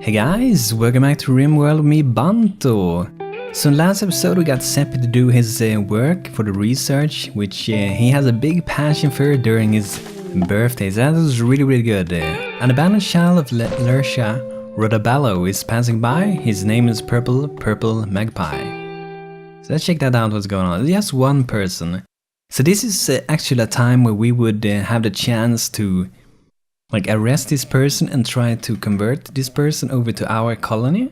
Hey guys, welcome back to Rimworld with me, Banto. So in last episode we got Seppi to do his work for the research, which he has a big passion for during his birthday, so that was really good. An abandoned child of Lercia Rodaballo is passing by. His name is Purple Magpie. So let's check that out, what's going on. Just one person. So this is actually a time where we would have the chance to arrest this person and try to convert this person over to our colony.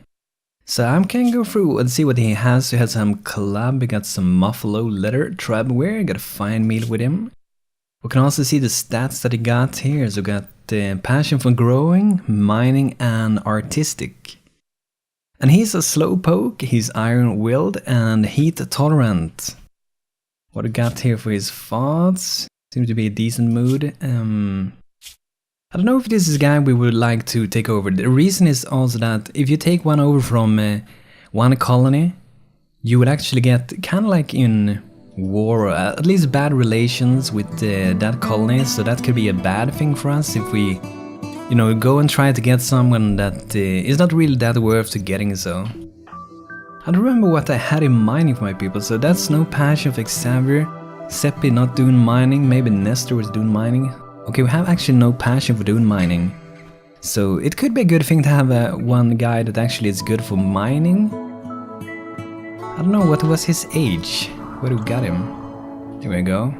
So I'm gonna go through and see what he has. He has some club, we got some muffalo leather tribe wear, got a fine meal with him. We can also see the stats that he got here. So we got passion for growing, mining and artistic. And he's a slowpoke, he's iron-willed and heat tolerant. What we got here for his thoughts, seems to be a decent mood. I don't know if this is a guy we would like to take over. The reason is also that if you take one over from one colony, you would actually get kind of like in war, or at least bad relations with that colony. So that could be a bad thing for us if we, go and try to get someone that is not really that worth to getting. So I don't remember what I had in mining for my people. So that's no passion for Xavier. Seppi not doing mining. Maybe Nestor was doing mining. Okay, we have actually no passion for doing mining. So it could be a good thing to have one guy that actually is good for mining. I don't know, what was his age? Where do we got him? Here we go.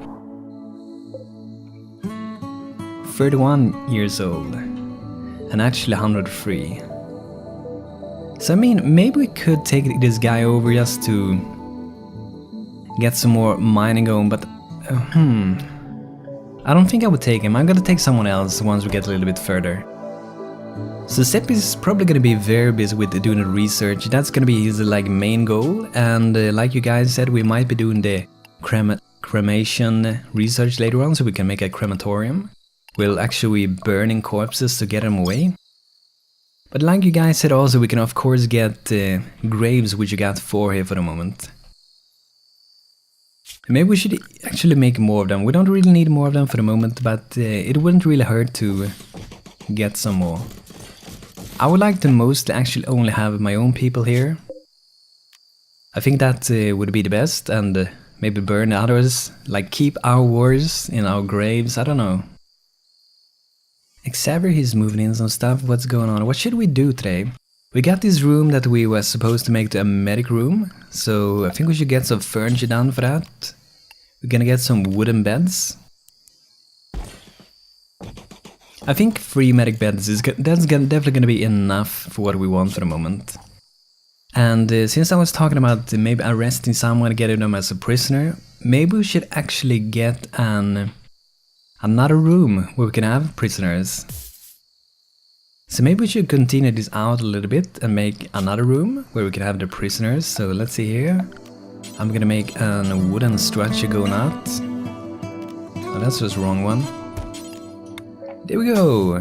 31 years old. And actually 103. So I mean, maybe we could take this guy over just to get some more mining going, but I don't think I would take him. I'm gonna take someone else once we get a little bit further. So Seppi is probably gonna be very busy with doing the research. That's gonna be his main goal. And like you guys said, we might be doing the cremation research later on, so we can make a crematorium. We'll actually be burning corpses to get them away. But like you guys said also, we can of course get graves, which you got 4 here for the moment. Maybe we should actually make more of them. We don't really need more of them for the moment, but it wouldn't really hurt to get some more. I would like to mostly actually only have my own people here. I think that would be the best, and maybe burn others, keep our warriors in our graves, I don't know. Xavier, he's moving in some stuff, what's going on? What should we do today? We got this room that we were supposed to make to a medic room, so I think we should get some furniture down for that. We're gonna get some wooden beds. I think 3 medic beds definitely gonna be enough for what we want for the moment. And since I was talking about maybe arresting someone and getting them as a prisoner, maybe we should actually get another room where we can have prisoners. So maybe we should continue this out a little bit and make another room where we can have the prisoners. So let's see here. I'm gonna make a wooden structure going out. Oh, that's just the wrong one. There we go.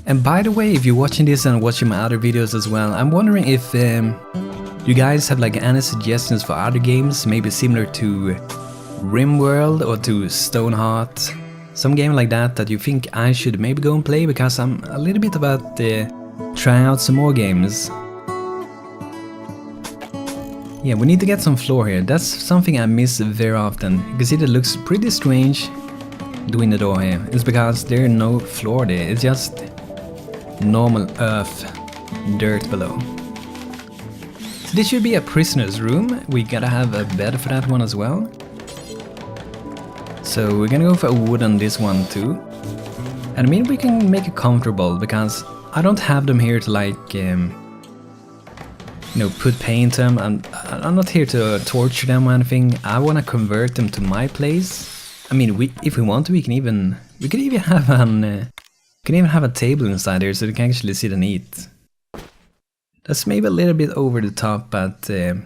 And by the way, if you're watching this and watching my other videos as well, I'm wondering if you guys have any suggestions for other games, maybe similar to Rimworld or to Stoneheart. Some game like that you think I should maybe go and play, because I'm a little bit about trying out some more games. Yeah, we need to get some floor here. That's something I miss very often. You can see that it looks pretty strange doing the door here. It's because there's no floor there. It's just normal earth, dirt below. So this should be a prisoner's room. We gotta have a bed for that one as well. So we're gonna go for a wood on this one too. And I mean, we can make it comfortable, because I don't have them here to put paint them, and I'm not here to torture them or anything. I wanna convert them to my place. I mean, if we want to, we could even have a table inside here so we can actually sit and eat. That's maybe a little bit over the top, but I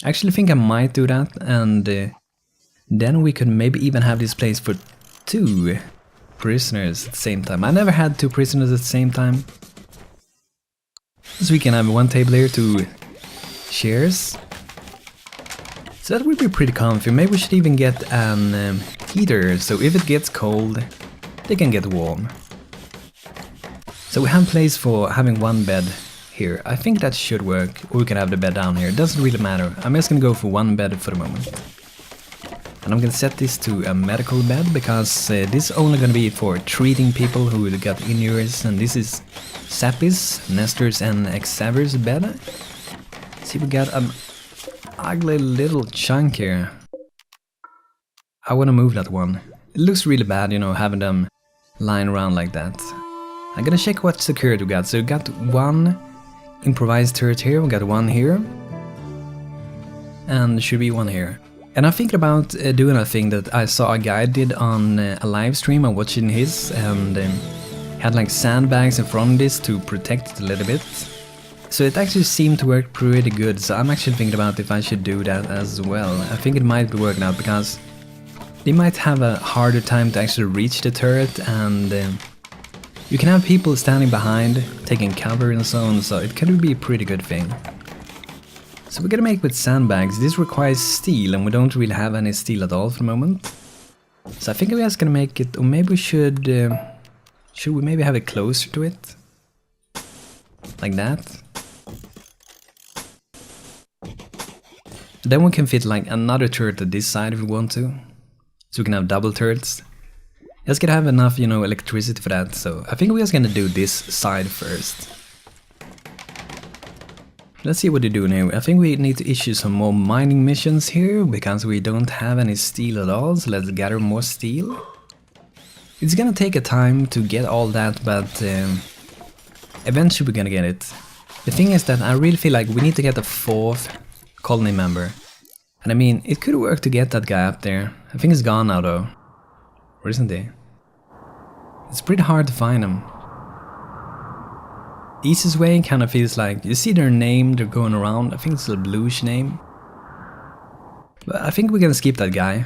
actually think I might do that, and then we could maybe even have this place for 2 prisoners at the same time. I never had 2 prisoners at the same time. So we can have 1 table here, 2 chairs. So that would be pretty comfy. Maybe we should even get an heater, so if it gets cold, they can get warm. So we have place for having one bed here. I think that should work, or we can have the bed down here. It doesn't really matter. I'm just gonna go for one bed for the moment. And I'm gonna set this to a medical bed, because this is only gonna be for treating people who got injuries, and this is Sappy's, Nestor's and Xavier's bed. See, we got an ugly little chunk here. I wanna move that one. It looks really bad, you know, having them lying around like that. I'm gonna check what security we got. So we got one improvised turret here, we got one here, and there should be one here. And I'm thinking about doing a thing that I saw a guy did on a live stream. I'm watching his, and had like sandbags in front of this to protect it a little bit. So it actually seemed to work pretty good, so I'm actually thinking about if I should do that as well. I think it might be working out, because they might have a harder time to actually reach the turret, and you can have people standing behind, taking cover and so on, so it can be a pretty good thing. So we're gonna make with sandbags. This requires steel, and we don't really have any steel at all for the moment. So I think we're just gonna make it, or maybe we should we maybe have it closer to it? Like that. Then we can fit like another turret at this side if we want to. So we can have double turrets. Just gonna have enough, you know, electricity for that, so I think we're just gonna do this side first. Let's see what they're doing here. I think we need to issue some more mining missions here, because we don't have any steel at all, so let's gather more steel. It's gonna take a time to get all that, but eventually we're gonna get it. The thing is that I really feel like we need to get a 4th colony member. And I mean, it could work to get that guy up there. I think he's gone now though. Or isn't he? It's pretty hard to find him. The easiest way kind of feels like, you see their name, they're going around. I think it's a bluish name. But I think we're gonna skip that guy.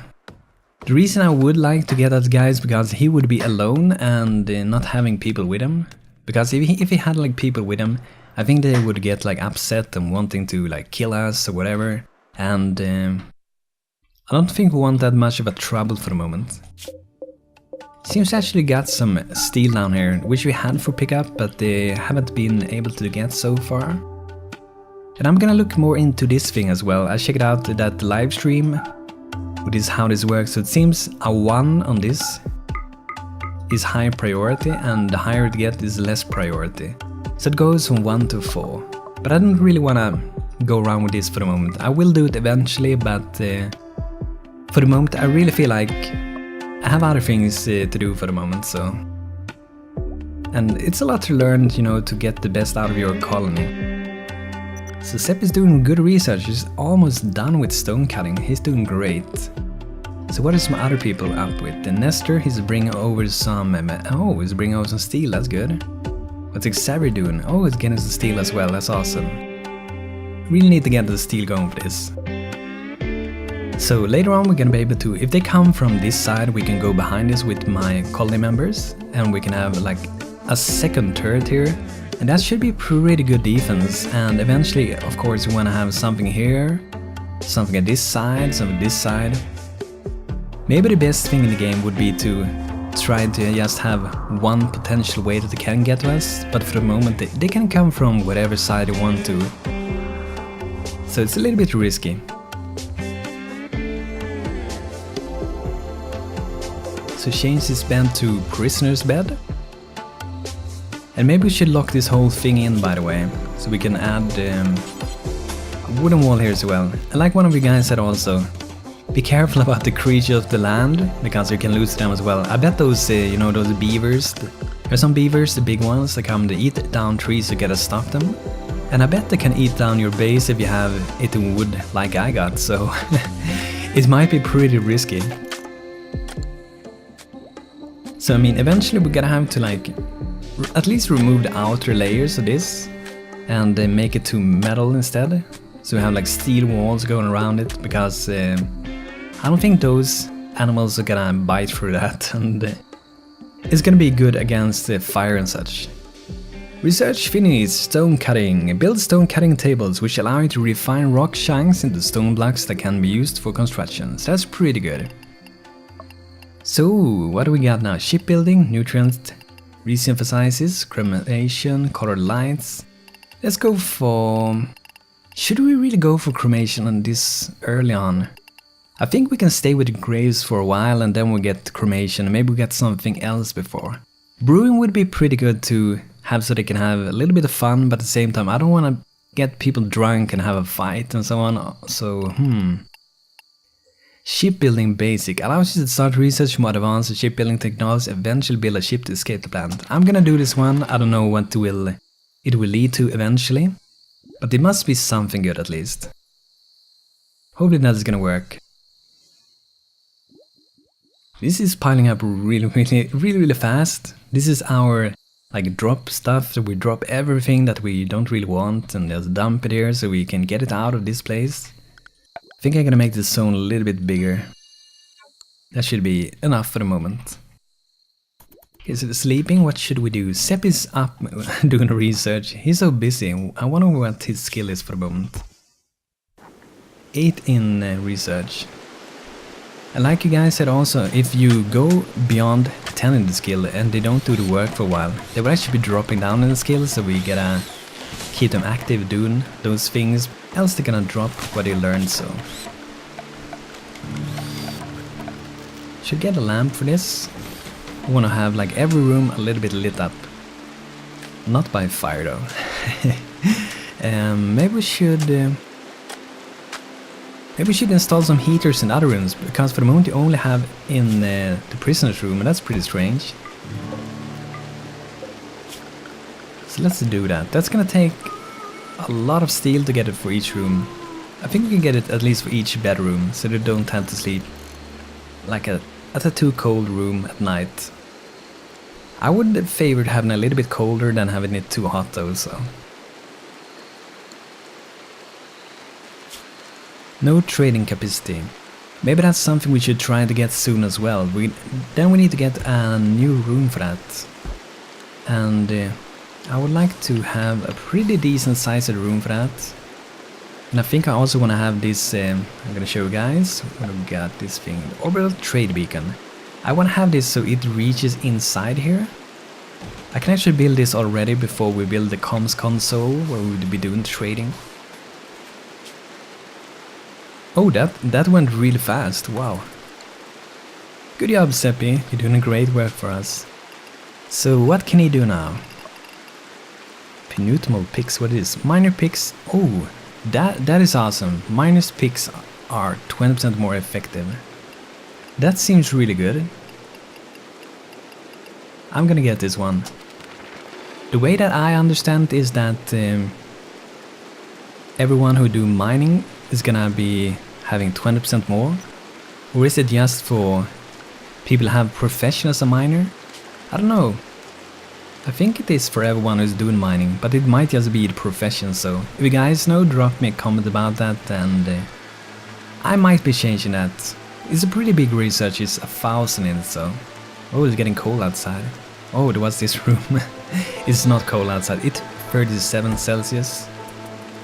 The reason I would like to get that guy is because he would be alone and not having people with him. Because if he had like people with him, I think they would get like upset and wanting to like kill us or whatever. And I don't think we want that much of a trouble for the moment. Seems to actually got some steel down here, which we had for pickup, but they haven't been able to get so far. And I'm gonna look more into this thing as well. I checked out that live stream, which is how this works. So it seems a 1 on this is high priority, and the higher it gets is less priority. So it goes from 1 to 4. But I don't really wanna go around with this for the moment. I will do it eventually, but for the moment I really feel like I have other things to do for the moment, so... And it's a lot to learn, you know, to get the best out of your colony. So Sepp is doing good research. He's almost done with stone cutting. He's doing great. So what is some other people up with? The Nestor, he's bringing over some... oh, he's bringing over some steel, that's good. What's Xavier doing? Oh, he's getting some steel as well, that's awesome. Really need to get the steel going for this. So later on we're gonna be able to, if they come from this side, we can go behind this with my colony members, and we can have like a second turret here, and that should be pretty good defense. And eventually, of course, we wanna have something here, something at this side, something this side. Maybe the best thing in the game would be to try to just have one potential way that they can get to us, but for the moment they can come from whatever side they want to. So it's a little bit risky. So change this bed to prisoner's bed. And maybe we should lock this whole thing in, by the way, so we can add a wooden wall here as well. And like one of you guys said also, be careful about the creatures of the land, because you can lose them as well. I bet those, you know, those beavers, there's some beavers, the big ones, that come to eat down trees, so you gotta stop them. And I bet they can eat down your base if you have it in wood like I got, so it might be pretty risky. So I mean, eventually we're gonna have to like at least remove the outer layers of this and make it to metal instead. So we have like steel walls going around it, because I don't think those animals are gonna bite through that, and it's gonna be good against fire and such. Research finished. Stone cutting. Build stone cutting tables which allow you to refine rock chunks into stone blocks that can be used for construction. So that's pretty good. So what do we got now? Shipbuilding, nutrient Resynthesizes, cremation, colored lights. Let's go for... Should we really go for cremation on this early on? I think we can stay with the graves for a while and then we get cremation and maybe we get something else before. Brewing would be pretty good to have so they can have a little bit of fun, but at the same time I don't want to get people drunk and have a fight and so on, so Shipbuilding basic allows you to start research more advanced shipbuilding technology, eventually build a ship to escape the planet. I'm gonna do this one, I don't know what it will lead to eventually, but it must be something good at least. Hopefully that is gonna work. This is piling up really fast. This is our like drop stuff, so we drop everything that we don't really want and just dump it here so we can get it out of this place. I think I'm gonna make this zone a little bit bigger. That should be enough for the moment. Okay, so sleeping, what should we do? Sepp is up doing research. He's so busy. I wonder what his skill is for the moment. 8 in research. And like you guys said also, if you go beyond 10 in the skill and they don't do the work for a while, they will actually be dropping down in the skill, so we gotta keep them active doing those things, else they're gonna drop what they learned, so. Should get a lamp for this. I wanna have like every room a little bit lit up. Not by fire though. Maybe we should... Maybe we should install some heaters in other rooms, because for the moment you only have in the prisoner's room, and that's pretty strange. So let's do that. That's gonna take a lot of steel to get it for each room. I think we can get it at least for each bedroom, so they don't have to sleep like at a too cold room at night. I would favor having a little bit colder than having it too hot though, so... No trading capacity. Maybe that's something we should try to get soon as well. Then we need to get a new room for that. And I would like to have a pretty decent sized room for that. And I think I also want to have this, I'm gonna show you guys, what we got this thing, orbital trade beacon. I want to have this so it reaches inside here. I can actually build this already before we build the comms console where we would be doing trading. Oh, that went really fast, wow. Good job, Seppi, you're doing great work for us. So what can he do now? Penultimal picks, what is this? Minor picks, oh, that is awesome. Minor picks are 20% more effective. That seems really good. I'm gonna get this one. The way that I understand is that everyone who do mining is gonna be having 20% more? Or is it just for people who have profession as a miner? I don't know. I think it is for everyone who's doing mining, but it might just be the profession, so if you guys know, drop me a comment about that and I might be changing that. It's a pretty big research, it's 1,000 in it, so... Oh, it's getting cold outside. Oh, what's this room? It's not cold outside, it's 37 Celsius.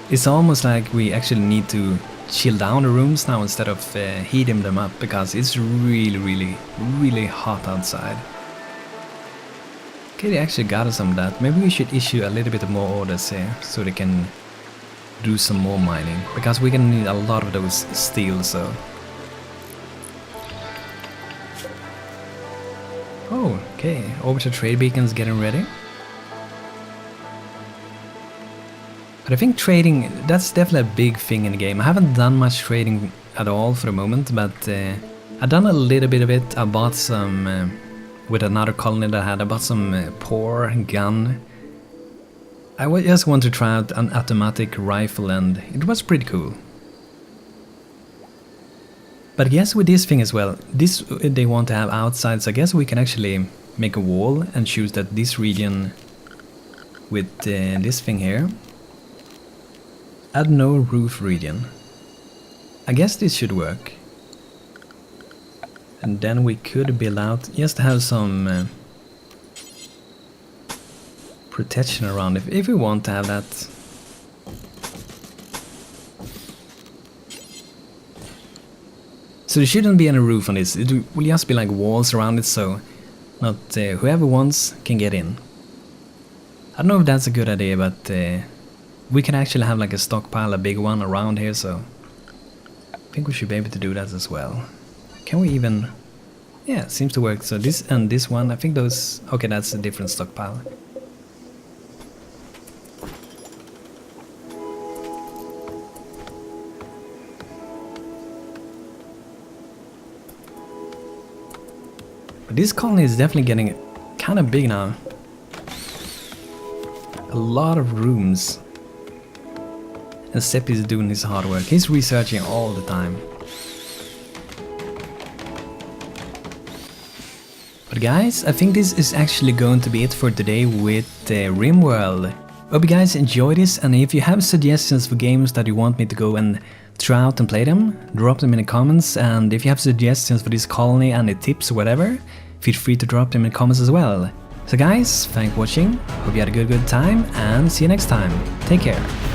It's almost like we actually need to chill down the rooms now instead of heating them up, because it's really hot outside. Okay, they actually got us some of that. Maybe we should issue a little bit more orders here so they can do some more mining, because we're gonna need a lot of those steel, so... Oh, okay, orbital trade beacon's getting ready. But I think trading, that's definitely a big thing in the game. I haven't done much trading at all for the moment, but I've done a little bit of it. I bought some, with another colony that I had, I bought some poor gun. I just want to try out an automatic rifle and it was pretty cool. But I guess with this thing as well, this they want to have outside, so I guess we can actually make a wall and choose that this region with this thing here. Add no roof region. I guess this should work. And then we could build out, just to have some protection around if we want to have that. So there shouldn't be any roof on this, it will just be like walls around it, so Not whoever wants can get in. I don't know if that's a good idea, but we can actually have like a stockpile, a big one around here, so I think we should be able to do that as well. Can we even... Yeah, it seems to work. So this and this one, I think those... Okay, that's a different stockpile. But this colony is definitely getting kind of big now. A lot of rooms. And Seppi is doing his hard work. He's researching all the time. But guys, I think this is actually going to be it for today with Rimworld. Hope you guys enjoyed this, and if you have suggestions for games that you want me to go and try out and play them, drop them in the comments, and if you have suggestions for this colony and the tips or whatever, feel free to drop them in the comments as well. So guys, thanks for watching, hope you had a good time, and see you next time. Take care.